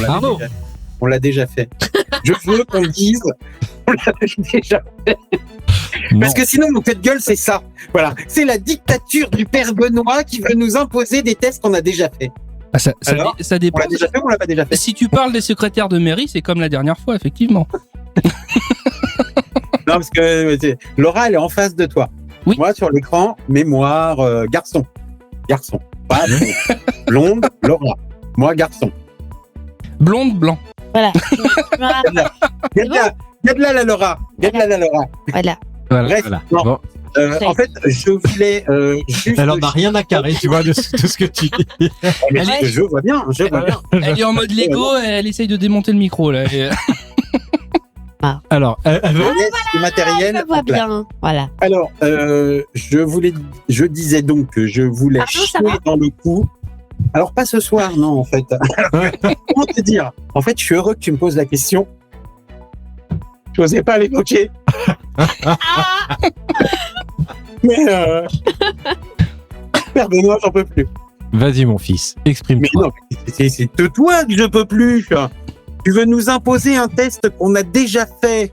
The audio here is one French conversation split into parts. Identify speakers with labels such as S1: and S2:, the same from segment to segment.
S1: Arnaud.
S2: On l'a déjà fait. Je veux qu'on dise, on l'a déjà fait. Parce que sinon, mon coup de gueule, c'est ça. Voilà. C'est la dictature du père Benoît qui veut nous imposer des tests qu'on a déjà fait.
S3: Ah, ça dépend.
S2: On l'a déjà fait ou on l'a pas déjà fait?
S3: Si tu parles des secrétaires de mairie, c'est comme la dernière fois, effectivement.
S2: Non, parce que Laura, elle est en face de toi.
S3: Oui.
S2: Moi, sur l'écran, mémoire, garçon. Garçon. Pas blonde, Laura. Moi, garçon.
S3: Blonde, blanc.
S4: Voilà.
S2: Garde-la, la Laura. Garde-la, la Laura.
S4: Voilà.
S2: Bref,
S1: Voilà.
S2: non.
S1: Bon.
S2: En fait, je voulais juste...
S1: Elle en a rien à carrer, tu vois, de tout ce que tu dis.
S2: Mais je vois bien, je vois bien.
S3: Elle est en mode Lego, elle essaye de démonter le micro, là.
S1: Alors, elle veut...
S2: Le matériel.
S4: Je vois bien. Voilà.
S2: Alors, je disais donc que je voulais
S4: Arnaud, ça
S2: chier
S4: va
S2: dans le coup. Alors, pas ce soir, non, en fait. Comment te dire? En fait, je suis heureux que tu me poses la question. Je n'osais pas l'évoquer. Mais, Père Benoît, j'en peux plus.
S1: Vas-y, mon fils,
S2: Mais
S1: exprime-toi.
S2: non, c'est de toi que je peux plus. Tu veux nous imposer un test qu'on a déjà fait,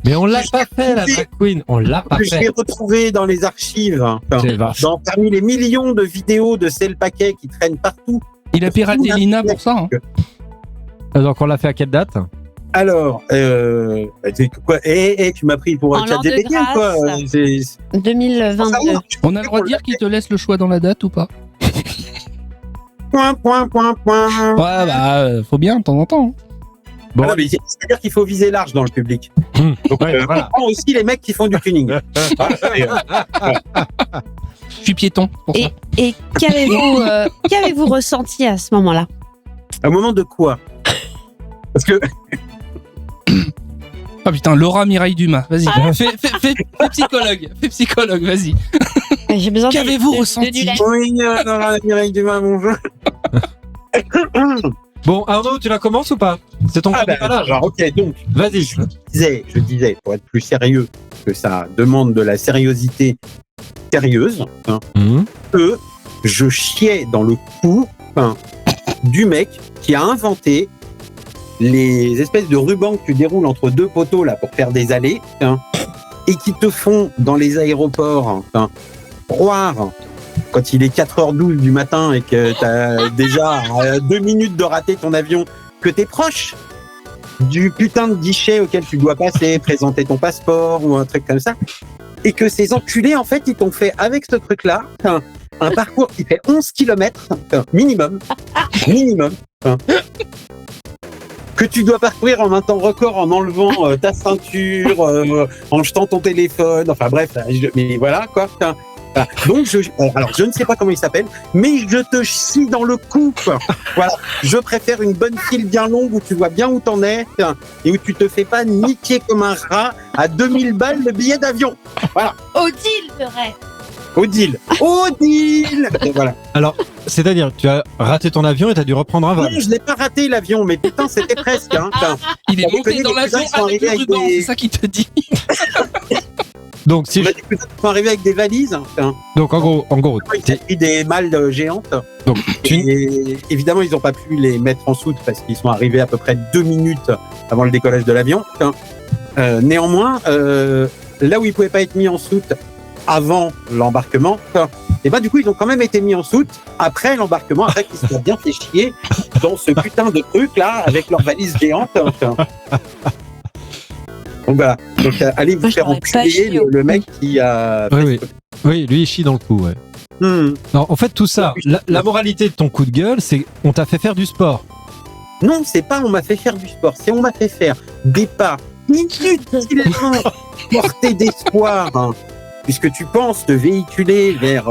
S1: Mais on l'a pas fait, la drag queen. On l'a pas
S2: que j'ai
S1: fait.
S2: retrouvé dans les archives,
S1: C'est vache.
S2: parmi les millions de vidéos de Cell Paquet qui traînent partout.
S3: Il a piraté Lina pour ça. Hein.
S1: Donc, on l'a fait à quelle date?
S2: Alors, quoi, tu m'as pris pour
S4: En l'an de
S2: ChatGPT ou quoi?
S4: grâce. 2022.
S3: On a le droit de dire qu'il te laisse le choix dans la date ou pas?
S2: Point.
S3: Ouais, bah, faut bien, de temps en temps.
S1: Bon.
S2: Ah non, mais c'est-à-dire qu'il faut viser large dans le public. Donc,
S1: Ouais, voilà.
S2: on prend aussi les mecs qui font du tuning.
S3: Je suis piéton pour ça.
S4: Et qu'avez-vous ressenti à ce moment-là?
S2: Un moment de quoi? Parce que
S3: Ah putain, Laura Mireille Dumas, vas-y, fais psychologue, vas-y.
S4: J'ai besoin de-
S3: Qu'avez-vous
S4: de-
S3: ressenti
S4: de du lait.
S2: oui, dans la Mireille Dumas, mon jeu.
S1: Bon, Arnaud, tu la commences ou pas? C'est ton
S2: Ah
S1: premier déballage.
S2: alors, ok, donc
S1: Vas-y.
S2: je disais, pour être plus sérieux, que ça demande de la sérieuxité sérieuse, que je chiais dans le cou du mec qui a inventé les espèces de rubans que tu déroules entre deux poteaux là pour faire des allées et qui te font dans les aéroports croire quand il est 4h12 du matin et que tu as déjà 2 minutes de rater ton avion que tu es proche du putain de guichet auquel tu dois passer, présenter ton passeport ou un truc comme ça, et que ces enculés en fait ils t'ont fait avec ce truc là un parcours qui fait 11 km minimum que tu dois parcourir en un temps record en enlevant ta ceinture, en jetant ton téléphone, enfin bref, mais voilà quoi. Voilà. Donc alors je ne sais pas comment il s'appelle, mais je te chie dans le cou. Voilà, je préfère une bonne file bien longue où tu vois bien où t'en es et où tu te fais pas niquer comme un rat à 2000 balles le billet d'avion. Voilà,
S4: Odile de rêve.
S2: au deal. Et voilà.
S1: Alors, c'est-à-dire, tu as raté ton avion et tu as dû reprendre un vol.
S2: Non, je l'ai pas raté l'avion, mais putain, c'était presque.
S3: Il est
S2: Vous
S3: monté
S2: connaissez
S3: dans
S2: des
S3: l'avion
S2: cousins qui sont
S3: avec le
S2: arrivés
S3: ruban,
S2: avec des-
S3: c'est ça qu'il te dit.
S1: Donc, si
S2: On a des cousins qui sont arrivés avec des valises.
S1: donc en gros,
S2: Ils ont pris des malles géantes.
S1: donc,
S2: Et évidemment, ils n'ont pas pu les mettre en soute parce qu'ils sont arrivés à peu près 2 minutes avant le décollage de l'avion. Néanmoins, là où ils ne pouvaient pas être mis en soute avant l'embarquement, et ben du coup, ils ont quand même été mis en soute après l'embarquement, après qu'ils se soient bien fait chier dans ce putain de truc là avec leurs valises géantes. Donc voilà. Donc allez vous
S4: Moi, je
S2: faire
S4: l'aurais pas
S2: enculer
S4: chié,
S2: le mec qui a.
S1: oui, lui, il chie dans le coup, ouais. Non, en fait, tout ça, la moralité de ton coup de gueule, c'est on t'a fait faire du sport.
S2: Non, c'est pas on m'a fait faire du sport, c'est on m'a fait faire des pas inutilement portés d'espoir, puisque tu penses te véhiculer vers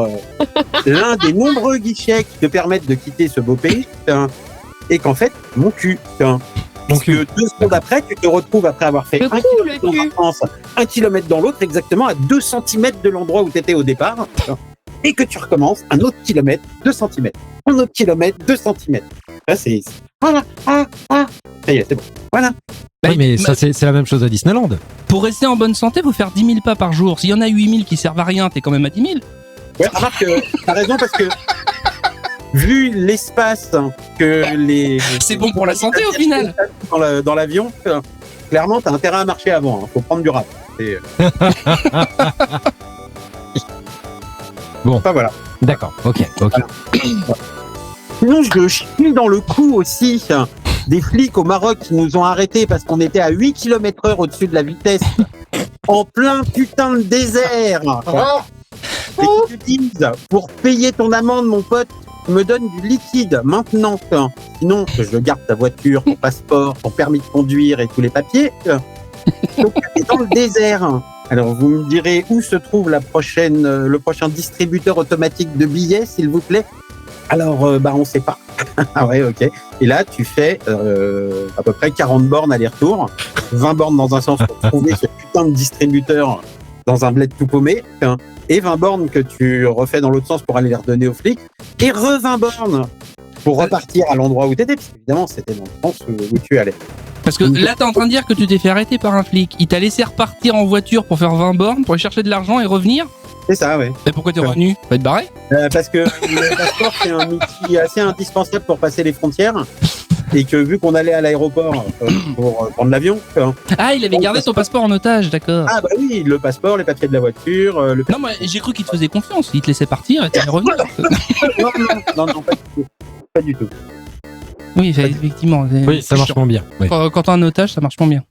S2: l'un des nombreux guichets qui te permettent de quitter ce beau pays, et qu'en fait, mon cul. Puisque 2 secondes après, tu te retrouves après avoir fait
S4: Le
S2: 1
S4: cul,
S2: kilomètre
S4: le
S2: dans
S4: cul.
S2: un sens, 1 kilomètre dans l'autre, exactement à 2 cm de l'endroit où tu étais au départ, et que tu recommences un autre kilomètre, 2 cm, un autre kilomètre, 2 cm. Là, c'est... Voilà, ça y est, c'est bon. Voilà.
S1: Oui, mais ça, c'est la même chose à Disneyland.
S3: Pour rester en bonne santé, faut faire 10 000 pas par jour. S'il y en a 8 000 qui servent à rien, t'es quand même à 10 000.
S2: Ouais, remarque, t'as raison parce que vu l'espace que les...
S3: C'est bon pour la santé au final.
S2: Dans l'avion, clairement, t'as intérêt à marcher avant. Faut prendre du rap.
S1: Bon.
S2: Enfin, voilà.
S1: D'accord, ok.
S2: Voilà. Sinon, je chie dans le cou aussi des flics au Maroc qui nous ont arrêtés parce qu'on était à 8 km/h au-dessus de la vitesse, en plein putain de désert. Et qui te disent, pour payer ton amende, mon pote, me donne du liquide maintenant. Sinon, je garde ta voiture, ton passeport, ton permis de conduire et tous les papiers. Donc, t'es dans le désert. Alors, vous me direz où se trouve le prochain distributeur automatique de billets, s'il vous plaît. Alors, on sait pas. Ah ouais, ok. Et là, tu fais à peu près 40 bornes aller-retour, 20 bornes dans un sens pour trouver ce putain de distributeur dans un bled tout paumé, et 20 bornes que tu refais dans l'autre sens pour aller les redonner aux flics, et 20 bornes pour repartir à l'endroit où t'étais, parce qu'évidemment, c'était dans le sens où tu allais.
S3: Parce que là, t'es en train de dire que tu t'es fait arrêter par un flic. Il t'a laissé repartir en voiture pour faire 20 bornes, pour aller chercher de l'argent et revenir.
S2: C'est ça, ouais.
S3: Mais pourquoi t'es revenu? Va te barrer?
S2: Parce que le passeport, c'est un outil assez indispensable pour passer les frontières. Et que vu qu'on allait à l'aéroport pour prendre l'avion...
S3: Ah, il avait gardé ton passeport en otage, d'accord.
S2: Ah bah oui, le passeport, les papiers de la voiture...
S3: Non, moi j'ai cru qu'il te faisait confiance. Il te laissait partir et t'allais revenir.
S2: non, pas du tout. Pas du tout.
S3: Oui, effectivement.
S1: Oui, ça marche moins bien. Oui.
S3: Quand t'as un otage, ça marche moins bien.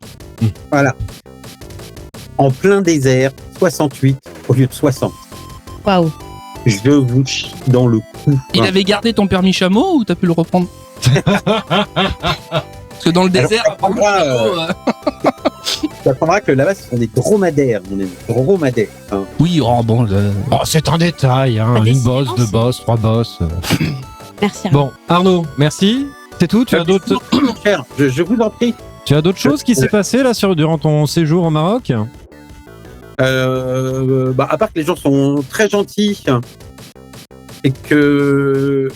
S2: Voilà. En plein désert, 68 au lieu de 60.
S4: Waouh.
S2: Je vous chie dans le cou.
S3: Il avait gardé ton permis chameau ou t'as pu le reprendre? Parce que dans le désert,
S2: tu apprendras que là-bas, ce sont des dromadaires. On est des dromadaires.
S3: Oui, bon.
S1: Oh, c'est un détail, hein.
S4: Pas
S1: Une
S4: des
S1: bosse,
S4: silences.
S1: 2 bosses, 3 bosses.
S4: Merci. Arnaud.
S1: Bon, Arnaud, merci. C'est tout? Tu as d'autres
S2: Cher, je vous en prie.
S1: choses qui s'est passé là durant ton séjour au Maroc?
S2: À part que les gens sont très gentils et que...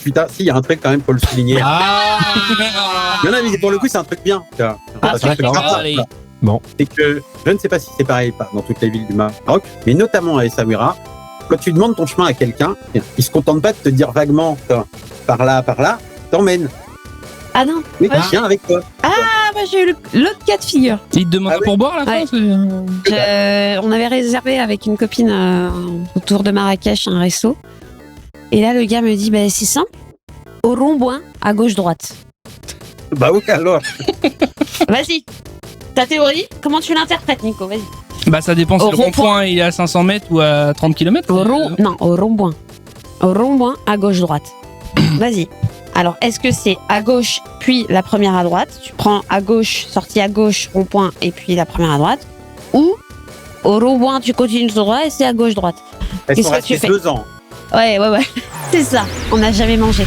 S2: Putain, si, il y a un truc quand même, faut le souligner. Non, mais pour le coup, c'est un truc bien.
S3: Allez.
S1: Bon.
S2: C'est que, je ne sais pas si c'est pareil dans toutes les villes du Maroc, mais notamment à Essaouira, quand tu demandes ton chemin à quelqu'un, il se contente pas de te dire vaguement par là, t'emmènes.
S4: Ah non.
S2: Mais tiens avec toi.
S4: Ah, moi j'ai eu l'autre cas de figure.
S3: Il te demande pour boire à la fin?
S4: On avait réservé avec une copine autour de Marrakech un resto. Et là, le gars me dit, c'est simple, au rond-point, à gauche-droite.
S2: Bah oui, alors.
S4: Vas-y, ta théorie, comment tu l'interprètes, Nico? Vas-y.
S3: Bah ça dépend si le rond-point il est à 500 mètres ou à 30 km.
S4: Non, au rond-point. Au rond-point, à gauche-droite. Vas-y. Alors, est-ce que c'est à gauche, puis la première à droite? Tu prends à gauche, sortie à gauche, rond-point, et puis la première à droite. Ou, au rond-point, tu continues tout droit et c'est à gauche-droite.
S2: Elles
S4: Qu'est-ce
S2: sont
S4: que
S2: restées
S4: tu fais?
S2: 2 ans.
S4: Ouais. C'est ça. On n'a jamais mangé.